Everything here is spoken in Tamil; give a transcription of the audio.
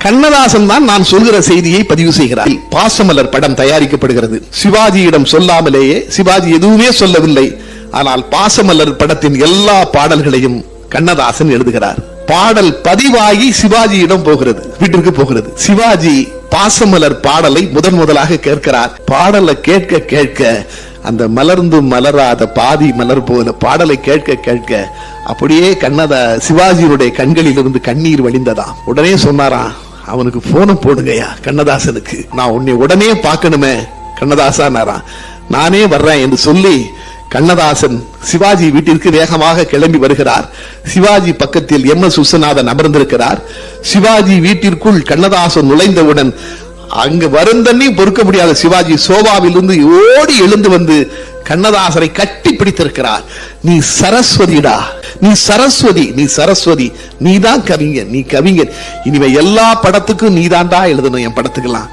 கண்ணதாசன் தான் நான் சொல்கிற செய்தியை பதிவு செய்கிறார். பாசமலர் படம் தயாரிக்கப்படுகிறது. சிவாஜியிடம் சொல்லாமலேயே, சிவாஜி எதுவுமே சொல்லவில்லை, ஆனால் பாசமலர் படத்தின் எல்லா பாடல்களையும் கண்ணதாசன் எழுதுகிறார். பாடல் பதிவாகி சிவாஜியிடம் போகிறது, வீட்டிற்கு போகிறது. சிவாஜி பாசமலர் பாடலை முதலாக கேட்கிறார். பாடலை கேட்க கேட்க அந்த மலர்ந்து மலராத பாதி மலர் போல பாடலை கேட்க கேட்க அப்படியே சிவாஜியுடைய கண்களில் இருந்து கண்ணீர் வழிந்ததாம். உடனே சொன்னாராம், அவனுக்கு போன போடுங்கயா கண்ணதாசனுக்கு, நான் உன்னை உடனே பார்க்கணுமே கண்ணதாசா. நானே வர்றேன் என்று சொல்லி கண்ணதாசன் சிவாஜி வீட்டிற்கு வேகமாக கிளம்பி வருகிறார். சிவாஜி பக்கத்தில் MS விஸ்வநாதன் அமர்ந்திருக்கிறார். சிவாஜி வீட்டிற்குள் கண்ணதாசன் நுழைந்தவுடன் அங்கு வருந்தண்ணி பொறுக்க முடியாத சிவாஜி சோபாவில் இருந்து ஓடி எழுந்து வந்து கண்ணதாசனை கட்டி பிடித்திருக்கிறார். நீ சரஸ்வதிடா, நீ சரஸ்வதி, நீ சரஸ்வதி, நீதான் கவிஞன், நீ கவிஞன். இனிமே எல்லா படத்துக்கும் நீதான்டா எழுதணும், என் படத்துக்கெல்லாம்.